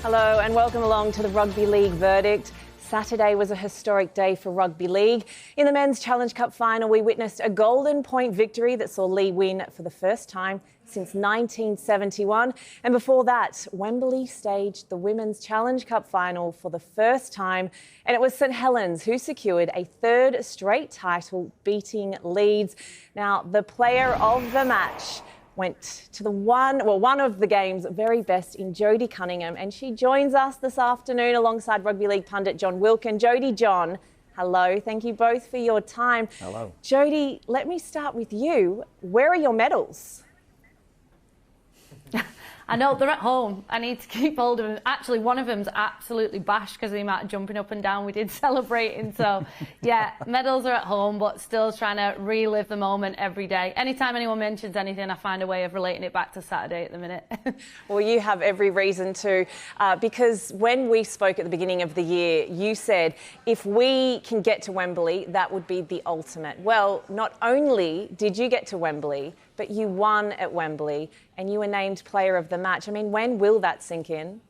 Hello and welcome along to the Rugby League verdict. Saturday was a historic day for Rugby League. In the Men's Challenge Cup final, we witnessed a golden point victory that saw Lee win for the first time since 1971. And before that, Wembley staged the Women's Challenge Cup final for the first time. And it was St Helens who secured a third straight title, beating Leeds. Now, the player of the match went to one of the game's very best in Jodie Cunningham, and she joins us this afternoon alongside Rugby League pundit John Wilkin. Jodie, John, hello. Thank you both for your time. Hello. Jodie, let me start with you. Where are your medals? I know, they're at home. I need to keep hold of them. Actually, one of them's absolutely bashed because of the amount of jumping up and down we did celebrating. So, yeah, medals are at home, but still trying to relive the moment every day. Anytime anyone mentions anything, I find a way of relating it back to Saturday at the minute. Well, you have every reason to, because when we spoke at the beginning of the year, you said if we can get to Wembley, that would be the ultimate. Well, not only did you get to Wembley, but you won at Wembley and you were named player of the match. I mean, when will that sink in?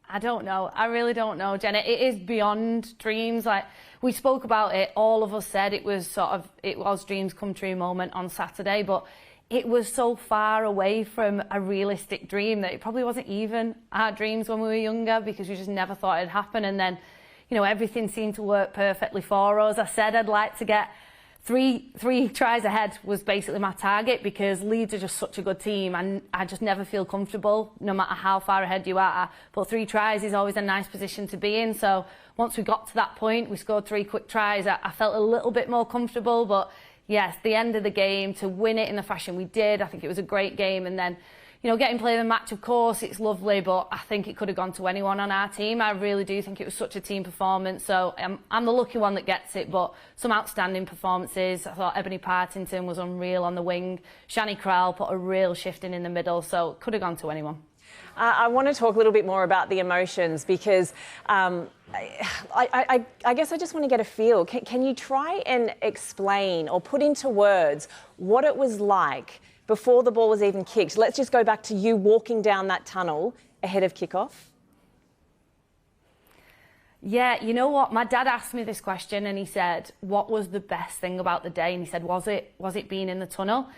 I don't know. I really don't know, Jenna. It is beyond dreams. Like, we spoke about it. All of us said it was dreams come true moment on Saturday, but it was so far away from a realistic dream that it probably wasn't even our dreams when we were younger, because we just never thought it'd happen. And then, you know, everything seemed to work perfectly for us. I said I'd like to get three tries ahead was basically my target, because Leeds are just such a good team and I just never feel comfortable no matter how far ahead you are. But 3 tries is always a nice position to be in. So once we got to that point, we scored 3 quick tries. I felt a little bit more comfortable. But yes, the end of the game, to win it in the fashion we did, I think it was a great game. And then, you know, getting player of the match, of course, it's lovely, but I think it could have gone to anyone on our team. I really do think it was such a team performance. So I'm the lucky one that gets it, but some outstanding performances. I thought Ebony Partington was unreal on the wing. Shani Crowell put a real shift in the middle, so it could have gone to anyone. I want to talk a little bit more about the emotions, because I guess I just want to get a feel. Can you try and explain or put into words what it was like before the ball was even kicked? Let's just go back to you walking down that tunnel ahead of kickoff. Yeah, you know what? My dad asked me this question and he said, what was the best thing about the day? And he said, was it being in the tunnel?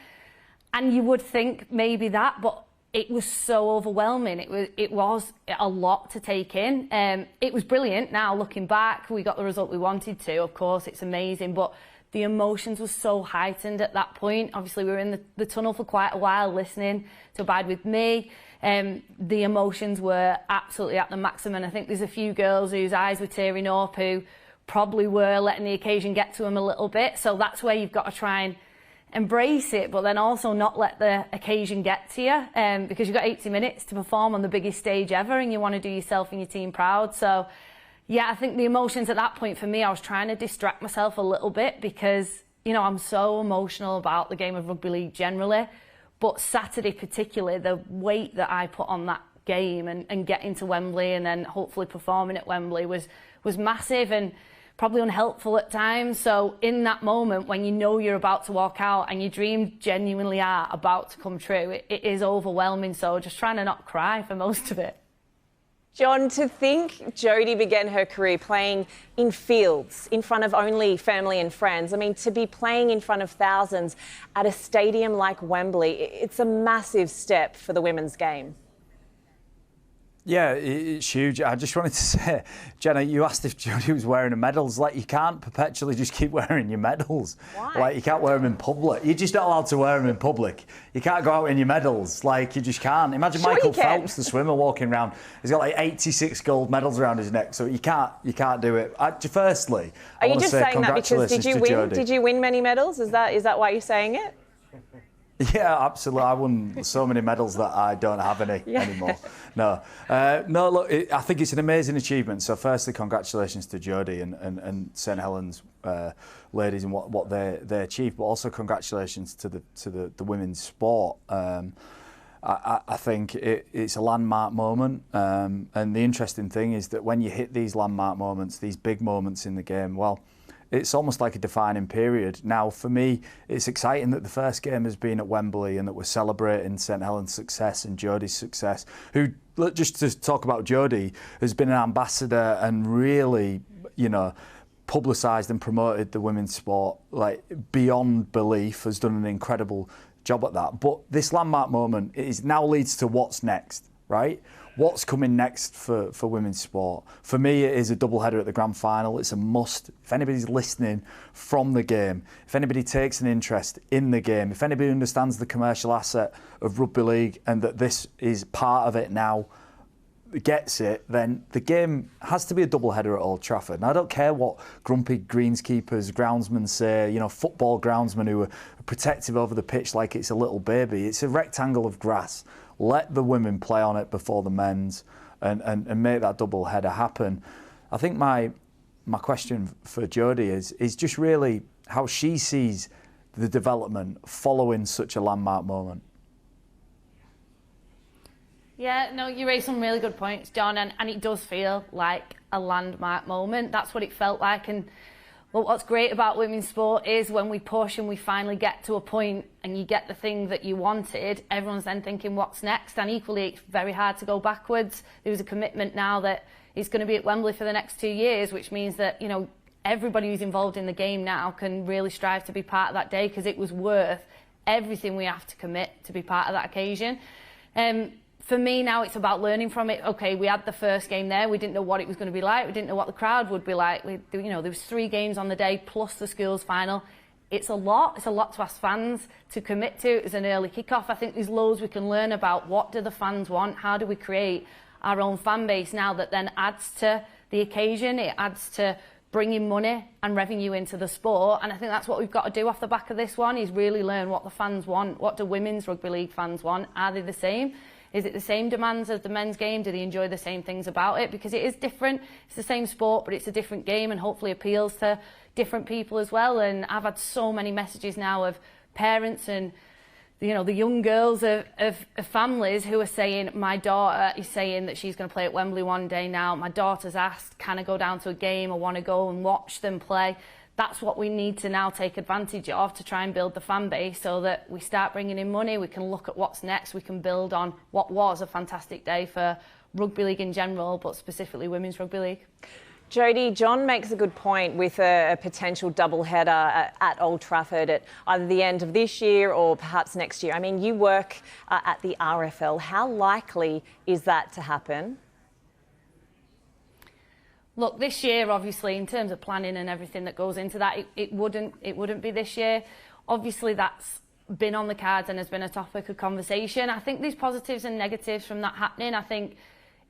And you would think maybe that, but it was so overwhelming. It was a lot to take in. It was brilliant. Now, looking back, we got the result we wanted to. Of course, it's amazing, but the emotions were so heightened at that point. Obviously, we were in the tunnel for quite a while listening to Abide With Me. The emotions were absolutely at the maximum. I think there's a few girls whose eyes were tearing up who probably were letting the occasion get to them a little bit. So that's where you've got to try and embrace it, but then also not let the occasion get to you, because you've got 80 minutes to perform on the biggest stage ever and you want to do yourself and your team proud. So yeah, I think the emotions at that point for me, I was trying to distract myself a little bit because, you know, I'm so emotional about the game of rugby league generally. But Saturday particularly, the weight that I put on that game and getting to Wembley and then hopefully performing at Wembley was massive and probably unhelpful at times. So in that moment when you know you're about to walk out and your dreams genuinely are about to come true, it is overwhelming. So just trying to not cry for most of it. John, to think Jodie began her career playing in fields in front of only family and friends. I mean, to be playing in front of thousands at a stadium like Wembley, it's a massive step for the women's game. Yeah, it's huge. I just wanted to say, Jenna, you asked if Jodie was wearing her medals. Like, you can't perpetually just keep wearing your medals. Why? Like, you can't wear them in public. You're just not allowed to wear them in public. You can't go out in your medals. Like, you just can't. Imagine Sure Michael you can. Phelps, the swimmer, walking around. He's got like 86 gold medals around his neck, so you can't do it. Firstly, Are I you want to just say saying that because congratulations did you win many medals? Is that why you're saying it? Yeah, absolutely. I won so many medals that I don't have any anymore. No, look, I think it's an amazing achievement. So firstly, congratulations to Jodie and St Helens ladies and what they achieved, but also congratulations to the women's sport. I think it's a landmark moment, and the interesting thing is that when you hit these landmark moments, these big moments in the game, well, it's almost like a defining period. Now, for me, it's exciting that the first game has been at Wembley and that we're celebrating St Helens' success and Jodie's success, who, just to talk about Jodie, has been an ambassador and really, publicised and promoted the women's sport like beyond belief, has done an incredible job at that. But this landmark moment now leads to what's next, right? What's coming next for women's sport? For me, it is a doubleheader at the grand final. It's a must. If anybody's listening from the game, if anybody takes an interest in the game, if anybody understands the commercial asset of rugby league and that this is part of it now, gets it, then the game has to be a doubleheader at Old Trafford. And I don't care what grumpy greenskeepers, groundsmen say, football groundsmen who are protective over the pitch like it's a little baby. It's a rectangle of grass. Let the women play on it before the men's and make that double header happen. I think my question for Jodie is just really how she sees the development following such a landmark moment. Yeah, no, you raised some really good points, John, and it does feel like a landmark moment. That's what it felt like. And well, what's great about women's sport is when we push and we finally get to a point and you get the thing that you wanted, everyone's then thinking, what's next? And equally, it's very hard to go backwards. There's a commitment now that it's going to be at Wembley for the next 2 years, which means that, everybody who's involved in the game now can really strive to be part of that day, because it was worth everything we have to commit to be part of that occasion. For me now, it's about learning from it. Okay, we had the first game there. We didn't know what it was going to be like. We didn't know what the crowd would be like. There was 3 games on the day plus the schools final. It's a lot. It's a lot to ask fans to commit to. It's an early kickoff. I think there's loads we can learn about. What do the fans want? How do we create our own fan base now that then adds to the occasion? It adds to bringing money and revenue into the sport. And I think that's what we've got to do off the back of this one, is really learn what the fans want. What do women's rugby league fans want? Are they the same? Is it the same demands as the men's game? Do they enjoy the same things about it? Because it is different. It's the same sport, but it's a different game and hopefully appeals to different people as well. And I've had so many messages now of parents and the young girls of families who are saying, my daughter is saying that she's going to play at Wembley one day now. My daughter's asked, can I go down to a game? I want to go and watch them play. That's what we need to now take advantage of to try and build the fan base so that we start bringing in money. We can look at what's next. We can build on what was a fantastic day for rugby league in general, but specifically women's rugby league. Jodie, John makes a good point with a potential doubleheader at Old Trafford at either the end of this year or perhaps next year. I mean, you work at the RFL. How likely is that to happen? Look, this year, obviously, in terms of planning and everything that goes into that, it wouldn't be this year. Obviously, that's been on the cards and has been a topic of conversation. I think there's positives and negatives from that happening. I think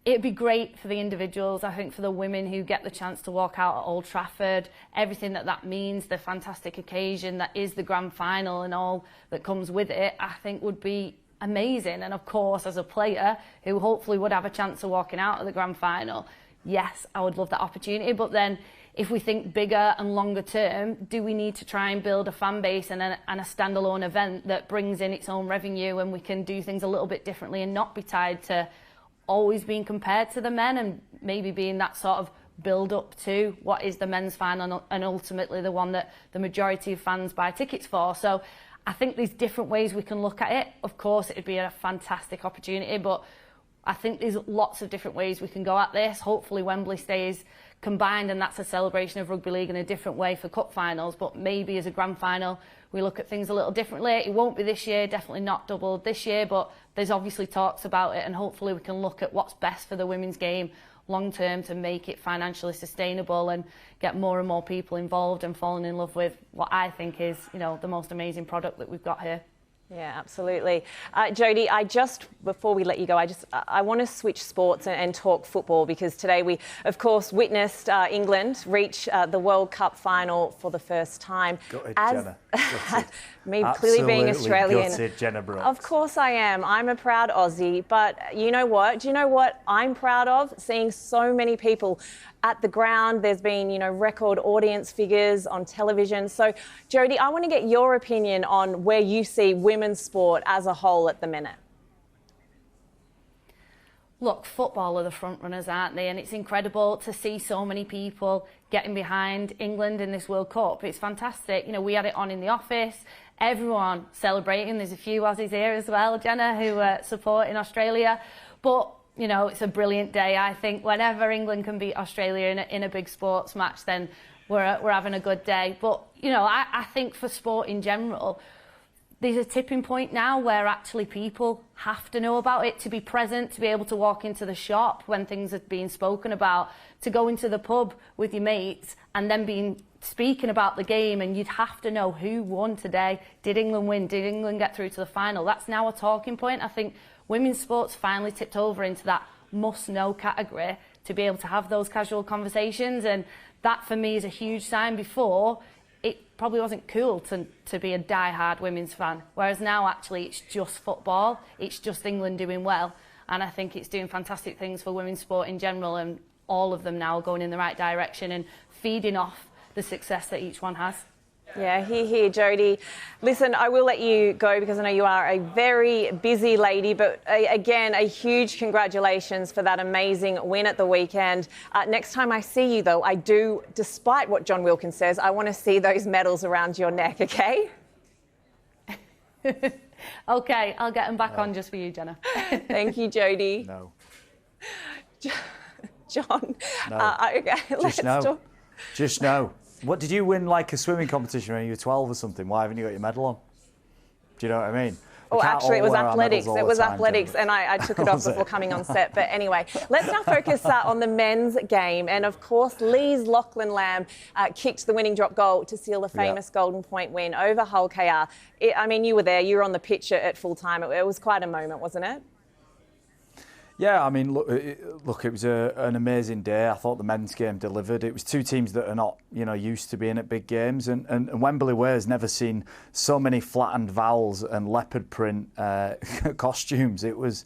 it'd be great for the individuals. I think for the women who get the chance to walk out at Old Trafford, everything that means, the fantastic occasion that is the grand final and all that comes with it, I think would be amazing. And of course, as a player who hopefully would have a chance of walking out at the grand final, yes, I would love that opportunity. But then if we think bigger and longer term, do we need to try and build a fan base and a standalone event that brings in its own revenue and we can do things a little bit differently and not be tied to always being compared to the men and maybe being that sort of build up to what is the men's final and ultimately the one that the majority of fans buy tickets for. So I think there's different ways we can look at it. Of course, it'd be a fantastic opportunity, but I think there's lots of different ways we can go at this. Hopefully Wembley stays combined and that's a celebration of rugby league in a different way for cup finals, but maybe as a grand final we look at things a little differently. It won't be this year, definitely not doubled this year, but there's obviously talks about it and hopefully we can look at what's best for the women's game long term to make it financially sustainable and get more and more people involved and falling in love with what I think is, the most amazing product that we've got here. Yeah, absolutely. Jodie, before we let you go, I want to switch sports and talk football because today we, of course, witnessed England reach the World Cup final for the first time. Gutted, Jenna. Gutted. Me clearly being Australian. Gutted, Jenna Brooks. Of course I am. I'm a proud Aussie. But you know what? Do you know what I'm proud of? Seeing so many people at the ground. There's been, record audience figures on television. So, Jodie, I want to get your opinion on where you see women's sport as a whole at the minute. Look, football are the front runners, aren't they? And it's incredible to see so many people getting behind England in this World Cup. It's fantastic. You know, we had it on in the office, everyone celebrating. There's a few Aussies here as well, Jenna, who are supporting Australia. But, you know, it's a brilliant day. I think whenever England can beat Australia in a big sports match, then we're having a good day. But, you know, I think for sport in general, there's a tipping point now where actually people have to know about it, to be present, to be able to walk into the shop when things are being spoken about, to go into the pub with your mates and then speaking about the game, and you'd have to know who won today. Did England win? Did England get through to the final? That's now a talking point. I think women's sports finally tipped over into that must-know category to be able to have those casual conversations, and that for me is a huge sign. Before, it probably wasn't cool to be a die-hard women's fan, whereas now actually it's just football, it's just England doing well, and I think it's doing fantastic things for women's sport in general, and all of them now are going in the right direction and feeding off the success that each one has. Yeah, hear, Jodie. Listen, I will let you go because I know you are a very busy lady, but again, a huge congratulations for that amazing win at the weekend. Next time I see you, though, I do, despite what John Wilkins says, I want to see those medals around your neck, okay? Okay, I'll get them back on just for you, Jenna. Thank you, Jodie. No. John, No. Okay, let's talk. Just no. What, did you win like a swimming competition when you were 12 or something? Why haven't you got your medal on? Do you know what I mean? Oh, actually, it was athletics. It was athletics, and I took it off before coming on set. But anyway, let's now focus on the men's game. And of course, Lee's Lachlan Lamb kicked the winning drop goal to seal the famous Golden Point win over Hull KR. I mean, you were there. You were on the pitch at full time. It was quite a moment, wasn't it? Yeah, I mean, look, it was an amazing day. I thought the men's game delivered. It was two teams that are not, you know, used to being at big games, and Wembley Way has never seen so many flattened vowels and leopard print costumes. It was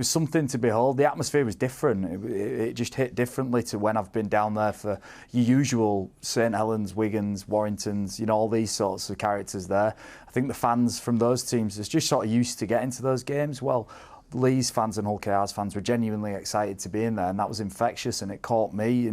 something to behold. The atmosphere was different. It just hit differently to when I've been down there for your usual St Helens, Wigans, Warringtons, you know, all these sorts of characters there. I think the fans from those teams are just sort of used to getting to those games. Well, Lee's fans and Hull KR's fans were genuinely excited to be in there, and that was infectious, and it caught me,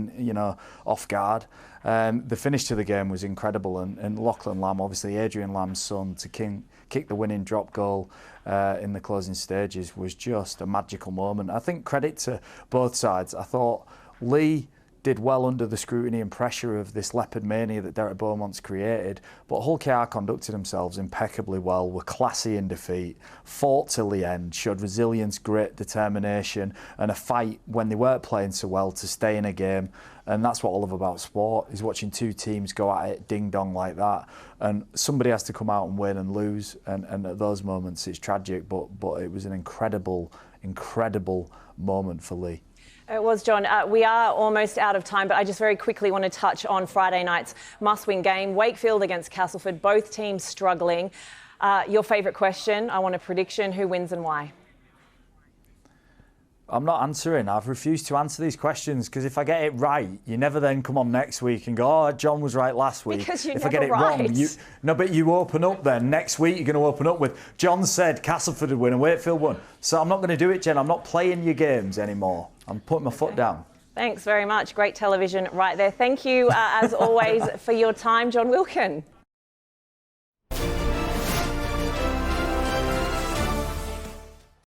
off guard. The finish to the game was incredible, and Lachlan Lamb, obviously Adrian Lamb's son, to kick the winning drop goal in the closing stages was just a magical moment. I think credit to both sides. I thought Lee did well under the scrutiny and pressure of this leopard mania that Derek Beaumont's created, but Hull KR conducted themselves impeccably well, were classy in defeat, fought till the end, showed resilience, grit, determination, and a fight when they weren't playing so well to stay in a game. And that's what I love about sport, is watching two teams go at it ding-dong like that. And somebody has to come out and win and lose, and at those moments it's tragic, but it was an incredible moment for Lee. It was, John. We are almost out of time, but I just very quickly want to touch on Friday night's must-win game. Wakefield against Castleford, both teams struggling. Your favourite question, I want a prediction. Who wins and why? I'm not answering. I've refused to answer these questions because if I get it right, you never then come on next week and go, oh, John was right last week. Because you're if never I get it right. wrong, but you open up then. Next week, you're going to open up with, John said Castleford would win and Wakefield won. So I'm not going to do it, Jen. I'm not playing your games anymore. I'm putting my foot down. Thanks very much. Great television right there. Thank you, as always, for your time, John Wilkin.